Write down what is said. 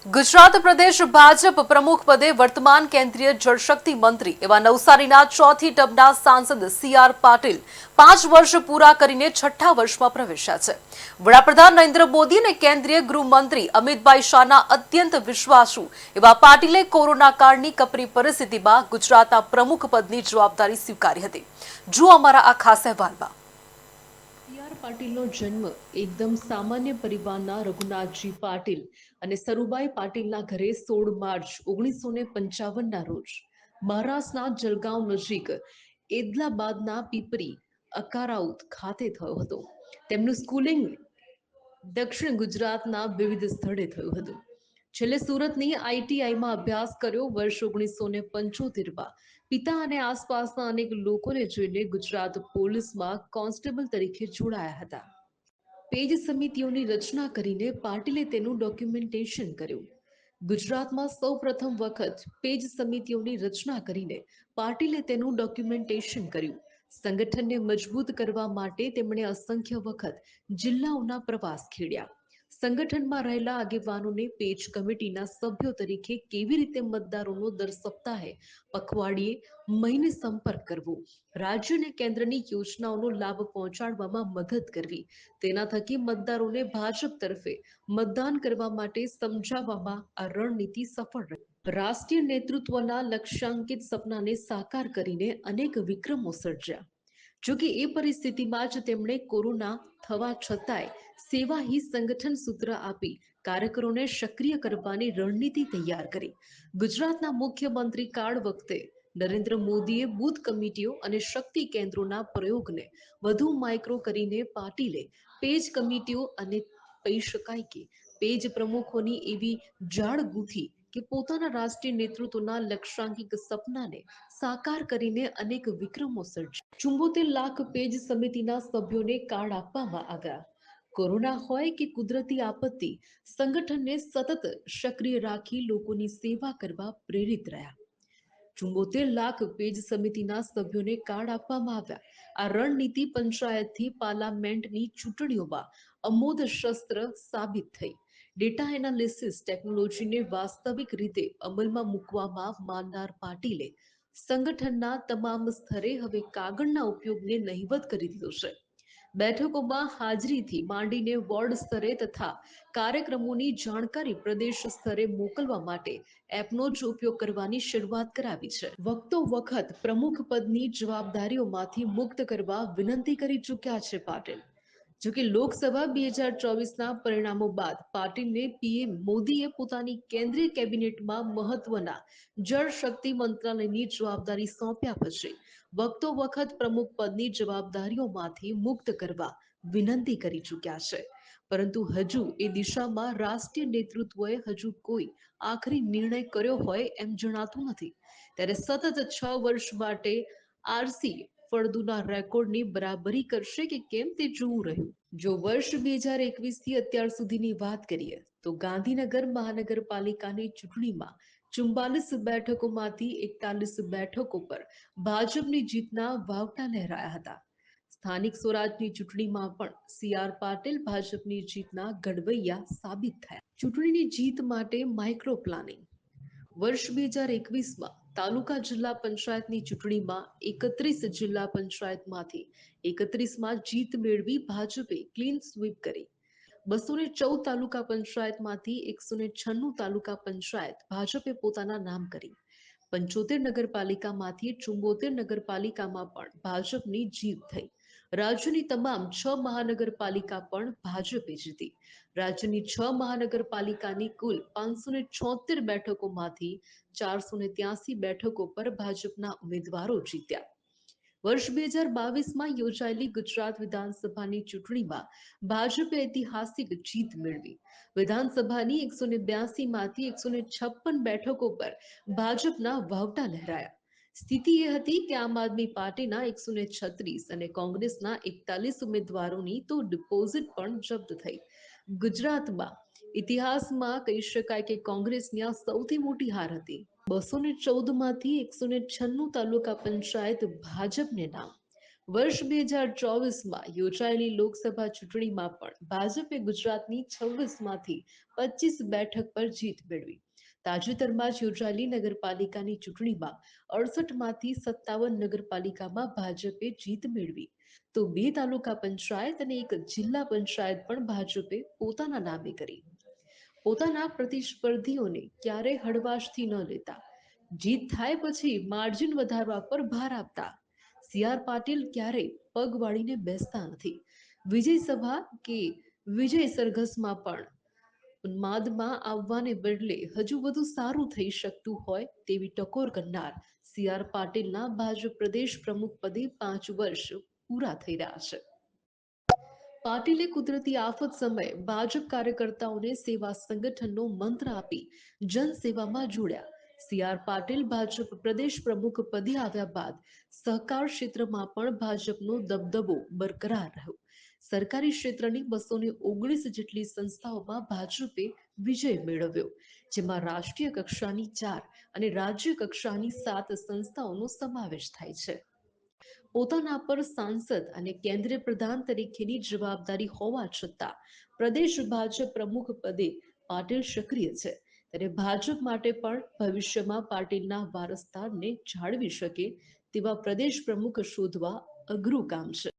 ગુજરાત પ્રદેશ ભાજપ પ્રમુખ પદે વર્તમાન કેન્દ્રીય જળશક્તિ મંત્રી એવા નવસારીના ચોથી ટર્મના સાંસદ સી.આર. પાટીલ 5 વર્ષ પૂરા કરીને છઠ્ઠા વર્ષમાં પ્રવેશ્યા છે। વડાપ્રધાન નરેન્દ્ર મોદી અને કેન્દ્રીય ગૃહમંત્રી અમિતભાઈ શાહના અત્યંત વિશ્વાસુ એવા પાટીલે કોરોના કાળની કપરી પરિસ્થિતિમાં ગુજરાતના પ્રમુખ પદની જવાબદારી સ્વીકારી હતી। જુઓ અમારા આ ખાસ અહેવાલમાં। સી.આર. પાટીલનો જન્મ એકદમ સામાન્ય પરિવારના રઘુનાથજી પાટીલ અને સરુબાઈ પાટીલના ઘરે 16 માર્ચ 1955ના રોજ મહારાષ્ટ્રના જલગાંવ નજીક એદલાબાદના પીપરી અકારાઉત ખાતે થયો હતો। તેમનું સ્કૂલિંગ દક્ષિણ ગુજરાતના વિવિધ સ્થળે થયું હતું। છેલ્લે સુરતની આઈટીઆઈમાં અભ્યાસ કર્યો। વર્ષ 1975માં પિતા અને આસપાસના અનેક લોકોને જોઈને ગુજરાત પોલીસમાં કોન્સ્ટેબલ તરીકે જોડાયા હતા। પેજ સમિતિઓની રચના કરીને પાટીલે તેનું ડોક્યુમેન્ટેશન કર્યું। ગુજરાતમાં સૌપ્રથમ વખત પેજ સમિતિઓની રચના કરીને પાટીલે તેનું ડોક્યુમેન્ટેશન કર્યું। સંગઠનને મજબૂત કરવા માટે તેમણે અસંખ્ય વખત જિલ્લાઓના પ્રવાસ ખેડ્યા। સંગઠનમાં રહેલા આગેવાનોને પેજ કમિટીના સભ્યો તરીકે કેવી રીતે મતદારોનો દર સપ્તાહે, પખવાડિયે, મહિને સંપર્ક કરવો, રાજ્ય અને કેન્દ્રની યોજનાઓનો લાભ પહોંચાડવામાં મદદ કરવી, તેના થકી મતદારોને ભાજપ તરફે મતદાન કરવા માટે સમજાવવામાં આ રણનીતિ સફળ રહી। રાષ્ટ્રીય નેતૃત્વના લક્ષ્યાંકિત સપનાને સાકાર કરીને અનેક વિક્રમો સર્જ્યા। જોકે એ પરિસ્થિતિમાં જ તેમણે કોરોના થવા છતાંય સેવા હી સંગઠન સૂત્ર આપી કાર્યકરોને સક્રિય કરવાની રણનીતિ તૈયાર કરી। ગુજરાતના મુખ્યમંત્રી કાળ વખતે નરેન્દ્ર મોદીએ બૂથ કમિટીઓ અને શક્તિ કેન્દ્રોના પ્રયોગને વધુ માઇક્રો કરીને પાટીલે પેજ કમિટીઓ અને કહી શકાય કે પેજ પ્રમુખોની એવી જાળ ગૂંથી કે પોતાના રાષ્ટ્રીય નેતૃત્વના લક્ષ્યાંકિત સપનાને સાકાર કરીને અનેક વિક્રમો સર્જ્યા। 74 લાખ પેજ સમિતિના સભ્યોને કાર્ડ આપવામાં આવ્યા। કોરોના હોય કે કુદરતી આપત્તિ, સંગઠનને સતત સક્રિય રાખી લોકોની સેવા કરવા પ્રેરિત રહ્યા। 74 લાખ પેજ સમિતિના સભ્યોને કાર્ડ આપવામાં આવ્યા। આ રણનીતિ પંચાયતથી પાર્લામેન્ટની ચૂંટણીઓમાં અમોઘ શસ્ત્ર સાબિત થઈ। ડેટા એનાલિસિસ ટેકનોલોજીને વાસ્તવિક રીતે અમલમાં મૂકવામાં માનનાર પાટીલે સંગઠનના તમામ સ્તરે હવે કાગળના ઉપયોગને નહિવત કરી દીધો છે। બેઠકોમાં હાજરીથી માંડીને વોર્ડ સ્તરે તથા કાર્યક્રમોની જાણકારી પ્રદેશ સ્તરે મોકલવા માટે એપનો જ ઉપયોગ કરવાની શરૂઆત કરાવી છે। વખતો વખત પ્રમુખ પદની જવાબદારીઓમાંથી મુક્ત કરવા વિનંતી કરી ચૂક્યા છે પાટીલ। જોકે લોકસભા 2024ના પરિણામો બાદ પાટીલને પીએમ મોદીએ પોતાની કેન્દ્રીય કેબિનેટમાં મહત્વના જળ શક્તિ મંત્રાલયની જવાબદારી સોંપ્યા પછી વખતો વખત પ્રમુખ પદની જવાબદારીઓમાંથી મુક્ત કરવા વિનંતી કરી ચૂક્યા છે। પરંતુ હજુ એ દિશામાં રાષ્ટ્રીય નેતૃત્વએ હજુ કોઈ આખરી નિર્ણય કર્યો હોય એમ જણાતું નથી। ત્યારે સતત 6 વર્ષ માટે આરસી ફળદુના રેકોર્ડની બરાબરી કરશે કે કેમ તે જોવું રહ્યું। જો વર્ષ 2021થી અત્યાર સુધીની વાત કરીએ તો ગાંધીનગર મહાનગરપાલિકાની ચૂંટણીમાં 44 બેઠકોમાંથી 41 બેઠકો પર ભાજપની જીતના વાવટા લહેરાયા હતા। સ્થાનિક સ્વરાજની ચૂંટણીમાં પણ સી.આર. પાટીલ ભાજપની જીતના ઘડવૈયા સાબિત થયા। ચૂંટણીની જીત માટે માઇક્રો પ્લાનિંગ। વર્ષ 2021માં તાલુકા જિલ્લા પંચાયતની ચૂંટણીમાં 31 જિલ્લા પંચાયતમાંથી 31માં જીત મેળવી ભાજપે ક્લીન સ્વીપ કરી। 214 તાલુકા પંચાયતમાંથી 196 તાલુકા પંચાયત ભાજપે પોતાના નામ કરી। 75 નગરપાલિકામાંથી 74 નગરપાલિકામાં પણ ભાજપની જીત થઈ। રાજ્યની તમામ 6 મહાનગરપાલિકા પણ ભાજપે જીતી। રાજ્યની 6 મહાનગરપાલિકાની કુલ 576 બેઠકોમાંથી 483 બેઠકો પર ભાજપના ઉમેદવારો જીત્યા। વર્ષ 2022માં યોજાયેલી ગુજરાત વિધાનસભાની ચૂંટણીમાં ભાજપે ઐતિહાસિક જીત મેળવી। વિધાનસભાની 182માંથી 156 બેઠકો પર ભાજપના વાવટા લહેરાયા। સ્થિતિ એ હતી કે આમ આદમી પાર્ટીના 136 અને કોંગ્રેસના 41 ઉમેદવારોની તો ડિપોઝિટ પણ જપ્ત થઈ। ગુજરાતમાં ઇતિહાસમાં કહી શકાય કે કોંગ્રેસની આ સૌથી મોટી હાર હતી। 214માંથી 196 તાલુકા પંચાયત ભાજપને નામ। વર્ષ 2024માં યોજાયેલી લોકસભા ચૂંટણીમાં પણ ભાજપે ગુજરાતની 26માંથી 25 બેઠક પર જીત મેળવી. તાજેતરમાં જ યોજાયેલી નગરપાલિકાની ચૂંટણીમાં 68માંથી 57 નગરપાલિકામાં ભાજપે જીત મેળવી. તો 2 તાલુકા પંચાયત અને 1 જિલ્લા પંચાયત પણ ભાજપે પોતાના નામે કરી. પોતાના પ્રતિસ્પર્ધીઓને ક્યારેય હળવાશથી ન લેતા, જીત થાય પછી માર્જિન વધારવા પર ભાર આપતા, સી.આર. પાટીલ ક્યારેય પગ વાળીને બેસતા નથી. વિજય સભા કે વિજય સરઘસમાં પણ ઉન્માદમાં આવવાને બદલે હજુ વધુ સારું થઈ શકતું હોય તેવી ટકોર કરનાર સી.આર. પાટીલના ભાજપ પ્રદેશ પ્રમુખ પદે 5 વર્ષ પૂરા થઈ રહ્યા છે. પાટીલે કુદરતી આફત સમયે ભાજપ કાર્યકર્તાઓને સેવા સંગઠનનો મંત્ર આપી જનસેવામાં જોડ્યા. સી.આર. પાટીલ ભાજપ પ્રદેશ પ્રમુખ પદે આવ્યા બાદ સહકાર ક્ષેત્રમાં પણ ભાજપનો દબદબો બરકરાર રહ્યો. સરકારી ક્ષેત્રની 219 જેટલી સંસ્થાઓમાં ભાજપે વિજય મેળવ્યો, જેમાં રાષ્ટ્રીય કક્ષાની 4 અને રાજ્ય કક્ષાની 7 સંસ્થાઓનો સમાવેશ થાય છે. પોતાના પર સાંસદ અને કેન્દ્રીય પ્રધાન તરીકેની જવાબદારી હોવા છતાં પ્રદેશ ભાજપ પ્રમુખ પદે પાટીલ સક્રિય છે. ત્યારે ભાજપ માટે પણ ભવિષ્યમાં પાટીલના વારસદારને જાળવી શકે તેવા પ્રદેશ પ્રમુખ શોધવા અઘરું કામ છે.